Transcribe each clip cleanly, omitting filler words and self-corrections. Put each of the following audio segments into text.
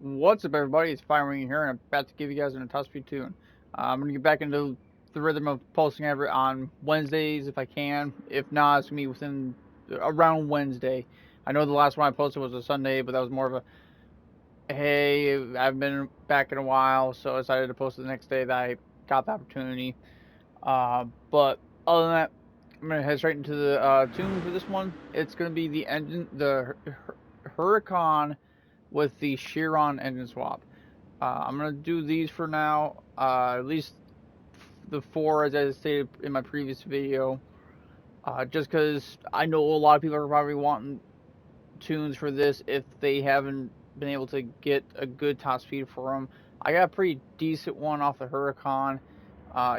What's up, everybody? It's Firing here, and I'm about to give you guys an top speed tune. I'm gonna get back into the rhythm of posting every on Wednesdays if I can. If not, it's gonna be within around Wednesday. I know the last one I posted was a Sunday, but that was more of a hey, I've been back in a while, so I decided to post it the next day that I got the opportunity. But other than that, I'm gonna head straight into the tune for this one. It's gonna be the Huracan with the Chiron engine swap. I'm gonna do these for now. At least the four, as I stated in my previous video. Just because I know a lot of people are probably wanting tunes for this if they haven't been able to get a good top speed for them. I got a pretty decent one off the Huracan.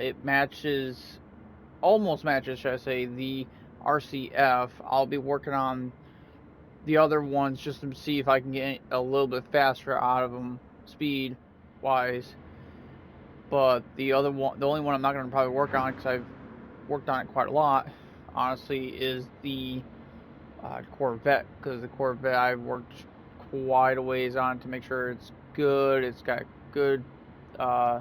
It matches, almost matches, should I say, the RCF. I'll be working on the other ones just to see if I can get a little bit faster out of them, speed wise. But the other one, the only one I'm not going to probably work on because I've worked on it quite a lot, honestly, is the Corvette. Because the Corvette I've worked quite a ways on to make sure it's good. It's got good, uh,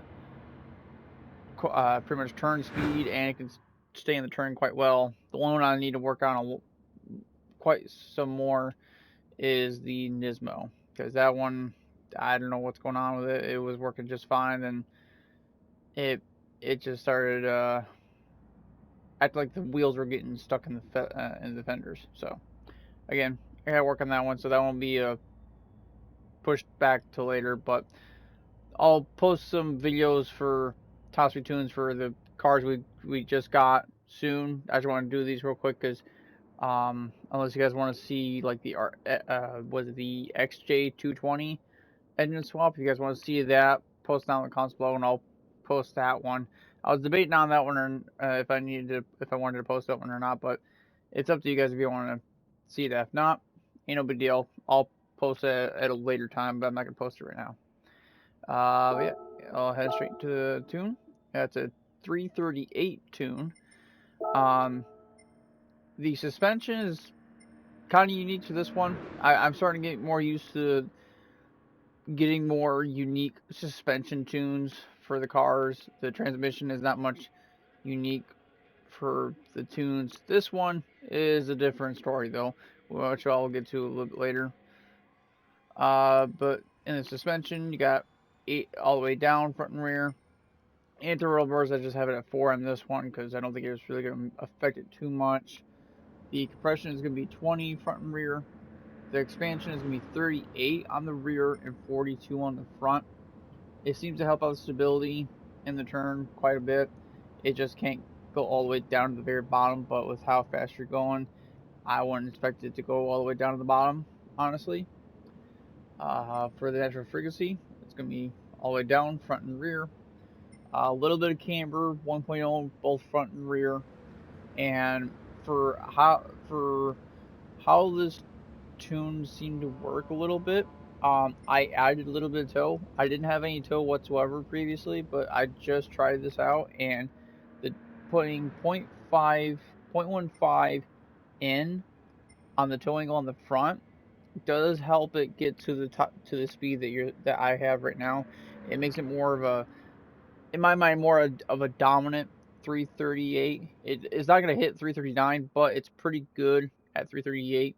pretty much turn speed, and it can stay in the turn quite well. The one I need to work on quite some more is the Nismo, because that one, I don't know what's going on with it. It was working just fine, and it it just started acting like the wheels were getting stuck in the fenders. So again, I gotta work on that one. So that won't be pushed back to later. But I'll post some videos for top speed tunes for the cars we just got soon. I just want to do these real quick because unless you guys want to see like the was it the XJ220 engine swap? If you guys want to see that, post down in the comments below, and I'll post that one. I was debating on that one, or if I wanted to post that one or not, but it's up to you guys if you want to see that. If not, ain't no big deal. I'll post it at a later time, but I'm not gonna post it right now. Yeah, I'll head straight to the tune. That's a 338 tune. Um, the suspension is kind of unique to this one. I'm starting to get more used to getting more unique suspension tunes for the cars. The transmission is not much unique for the tunes. This one is a different story though, which I'll get to a little bit later. But in the suspension, you got 8 all the way down, front and rear. Anti-roll bars, I just have it at 4 on this one because I don't think it's really going to affect it too much. The compression is going to be 20 front and rear. The expansion is going to be 38 on the rear and 42 on the front. It seems to help out stability in the turn quite a bit. It just can't go all the way down to the very bottom, but with how fast you're going, I wouldn't expect it to go all the way down to the bottom, honestly. For the natural frequency, it's going to be all the way down, front and rear. A little bit of camber, 1.0, both front and rear. And for how this tune seemed to work a little bit, I added a little bit of toe. I didn't have any toe whatsoever previously, but I just tried this out, and the putting 0.15 in on the toe angle on the front does help it get to the top, to the speed that I have right now. It makes it more of a, in my mind, more of a dominant 338. It's not going to hit 339, but it's pretty good at 338.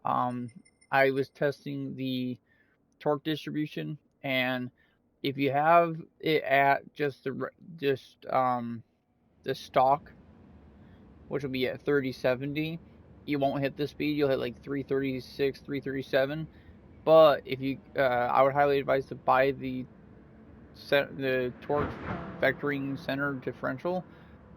Um, I was testing the torque distribution, and if you have it at the stock, which will be at 3070, you won't hit the speed. You'll hit like 336, 337. But if you, I would highly advise to buy the torque vectoring center differential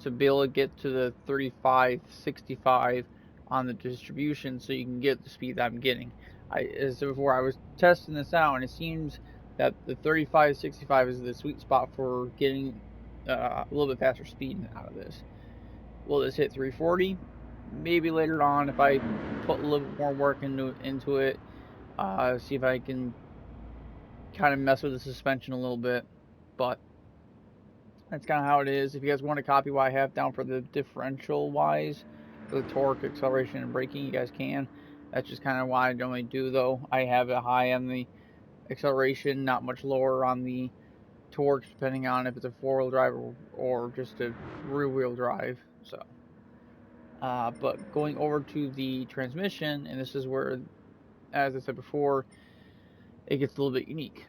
to be able to get to the 35, 65 on the distribution, so you can get the speed that I'm getting. As before, I was testing this out, and it seems that the 35, 65 is the sweet spot for getting a little bit faster speed out of this. Will this hit 340? Maybe later on if I put a little bit more work into it. See if I can kind of mess with the suspension a little bit. But that's kind of how it is. If you guys want to copy what I have down for the differential wise, for the torque, acceleration, and braking, you guys can. That's just kind of what I normally do, though. I have it high on the acceleration, not much lower on the torque, depending on if it's a 4-wheel drive or just a rear-wheel drive. So, but going over to the transmission, and this is where, as I said before, it gets a little bit unique.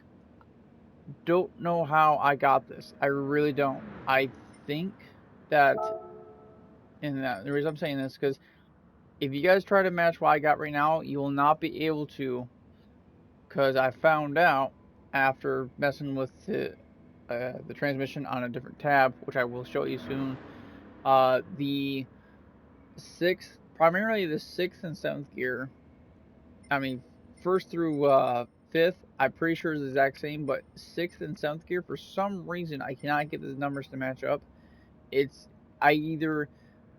Don't know how I got this. I really don't. I think that, and the reason I'm saying this, because if you guys try to match what I got right now, you will not be able to, because I found out after messing with the transmission on a different tab, which I will show you soon. Primarily the 6th and 7th gear, I mean, 1st through 5th, I'm pretty sure is the exact same, but 6th and 7th gear, for some reason, I cannot get the numbers to match up. I either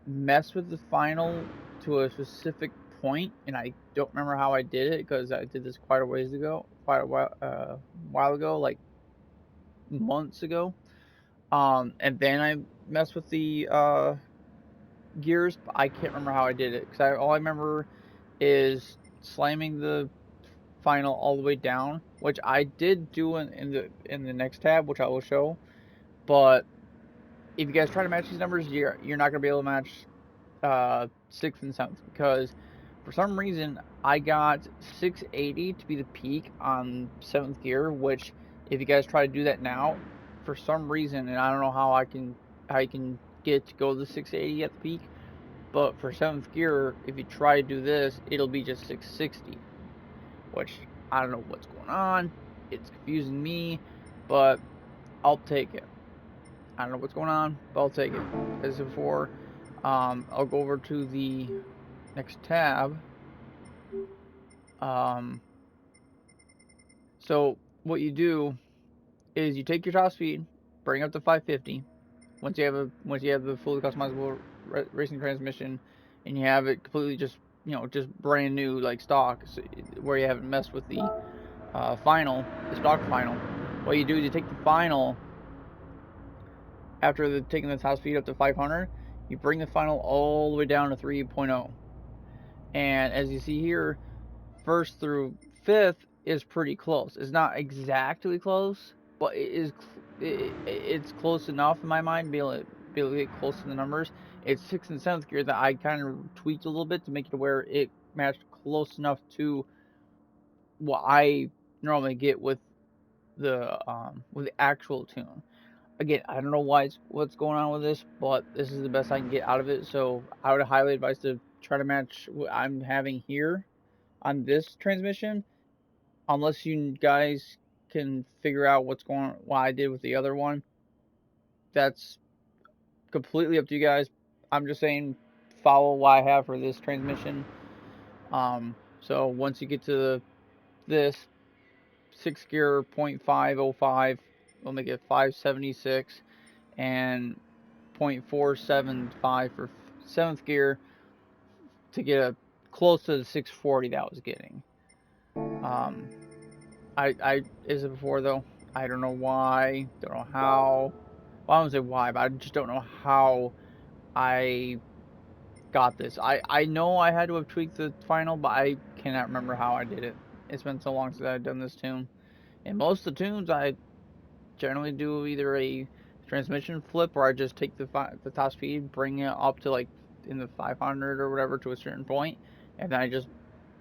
mess with the final to a specific point, and I don't remember how I did it, because I did this quite a while ago, like months ago. And then I messed with the gears, but I can't remember how I did it, because all I remember is slamming the final all the way down, which I did do in the next tab, which I will show. But if you guys try to match these numbers, you're not gonna be able to match 6th and 7th, because for some reason I got 680 to be the peak on 7th gear, which if you guys try to do that now, for some reason, and I don't know how I can get it to go to 680 at the peak, but for 7th gear, if you try to do this, it'll be just 660, which I don't know what's going on. It's confusing me, but I'll take it. I don't know what's going on, but I'll take it. As before, I'll go over to the next tab. So what you do is you take your top speed, bring up to 550. Once you have the fully customizable racing transmission, and you have it completely just brand new, like stock, so, where you haven't messed with the the stock final. What you do is you take the final after taking the top speed up to 500. You bring the final all the way down to 3.0, and as you see here, 1st through 5th is pretty close. It's not exactly close, but it's close enough in my mind to be able to get close to the numbers. It's 6th and 7th gear that I kind of tweaked a little bit to make it where it matched close enough to what I normally get with the actual tune. Again, I don't know what's going on with this, but this is the best I can get out of it. So I would highly advise to try to match what I'm having here on this transmission, unless you guys can figure out what I did with the other one. That's completely up to you guys. I'm just saying, follow what I have for this transmission. So once you get to this 6 gear 0.505, we'll make it 576, and 0.475 for 7th gear to get a close to the 640 that I was getting. Is it before though? I don't know why, don't know how. Well, I don't say why, but I just don't know how I got this. I know I had to have tweaked the final, but I cannot remember how I did it. It's been so long since I've done this tune. And most of the tunes I generally do either a transmission flip, or I just take the top speed, bring it up to like in the 500 or whatever to a certain point, and then I just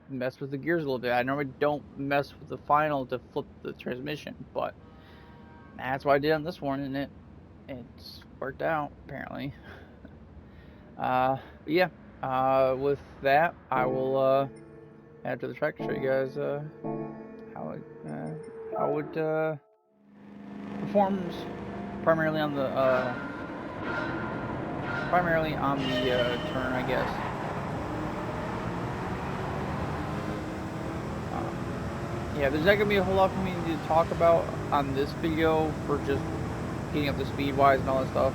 mess with the gears a little bit. I normally don't mess with the final to flip the transmission, but that's what I did on this one, and it's worked out apparently. Yeah. With that, I will head to the track to show you guys how it performs primarily on the turn, I guess. Yeah, there's not gonna be a whole lot for me to talk about on this video for just getting up the speed wise and all that stuff.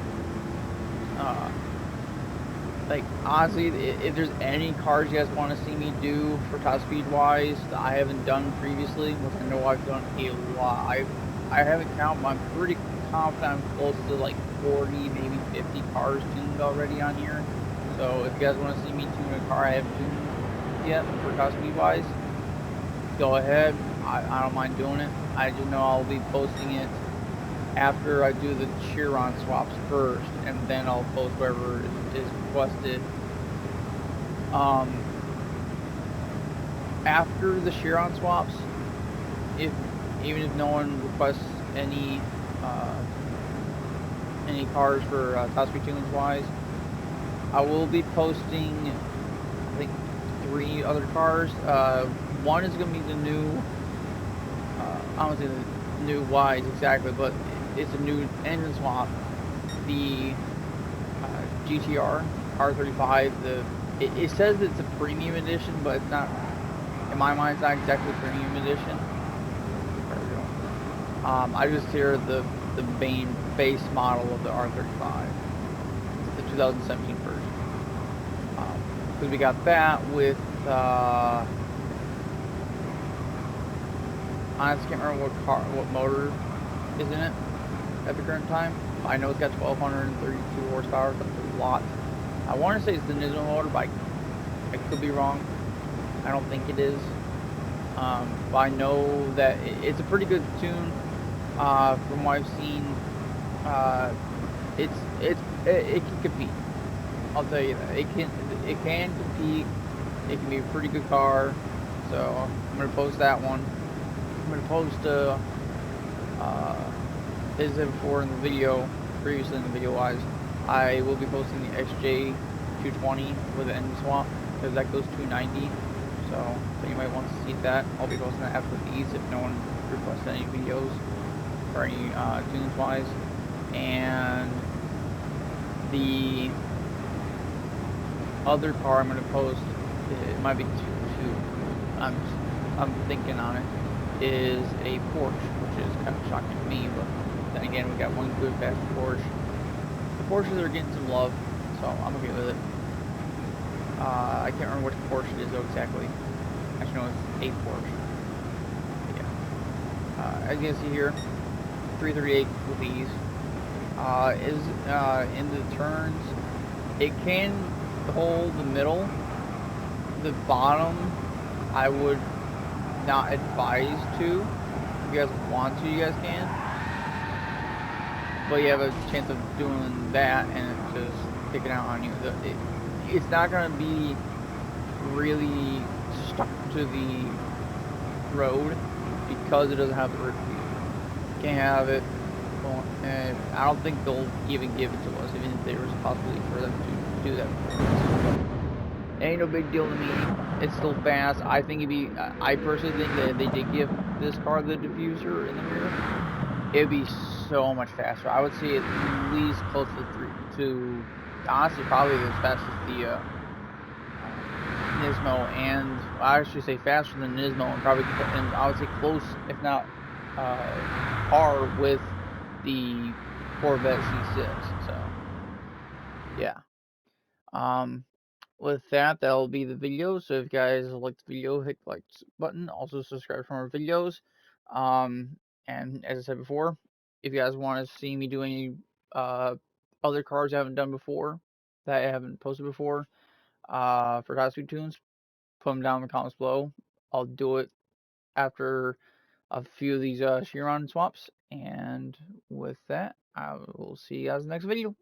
Like honestly, if there's any cars you guys want to see me do for top speed wise that I haven't done previously, which I know I've done a lot. I haven't counted, but I'm pretty confident I'm close to like 40, maybe 50 cars tuned already on here. So if you guys want to see me tune a car I haven't tuned yet for top speed wise, go ahead. I don't mind doing it. I just know I'll be posting it after I do the Chiron swaps first, and then I'll post wherever is requested. After the Chiron swaps, even if no one requests any cars for Top Speed Tunes wise, I will be posting, I think, 3 other cars. One is going to be the new, I don't say the new wides exactly, but it's a new engine swap. The GTR R35. It says it's a premium edition, but it's not. In my mind, it's not exactly premium edition. There we go. I just hear the main base model of the R35, the 2017 version. Because we got that with. I honestly can't remember what motor is in it at the current time. I know it's got 1,232 horsepower. That's a lot. I want to say it's the Nismo motor, but I could be wrong. I don't think it is. But I know that it's a pretty good tune. From what I've seen, it can compete. I'll tell you that it can compete. It can be a pretty good car. So I'm gonna post that one. I'm gonna post as I said before in the video, previously in the video wise, I will be posting the XJ220 with an engine swap because that goes 290. So if anybody wants to see that, I'll be posting that after these if no one requests any videos or any tunes wise. And the other car I'm going to post, it might be two. I'm thinking on it, is a Porsche, which is kind of shocking to me, but then again, we got one good fast Porsche. The Porsches are getting some love, so I'm okay with it. I can't remember which Porsche it is though exactly. Actually, no, it's a Porsche. But yeah. As you can see here, 338 with these. In the turns, it can hold the middle. The bottom, I would not advise to. If you guys want to, you guys can. But you have a chance of doing that and just kicking out on you. It's not going to be really stuck to the road because it doesn't have the rear view. Can't have it. Well, and I don't think they'll even give it to us, even if there was a possibility for them to do that for us. It ain't no big deal to me. It's still fast. I think it'd be. I personally think that if they did give this car the diffuser in the rear, it'd be so much faster. I would say at least close to honestly probably as fast as the Nismo, and I should say faster than Nismo, and probably, and I would say close, if not par with the Corvette C6. So yeah. With that, that'll be the video. So if you guys like the video, hit the like button. Also subscribe for more videos. And as I said before, if you guys want to see me do any other cars I haven't done before, that I haven't posted before, for Top Speed Tunes, put them down in the comments below. I'll do it after a few of these Chiron swaps. And with that, I will see you guys in the next video.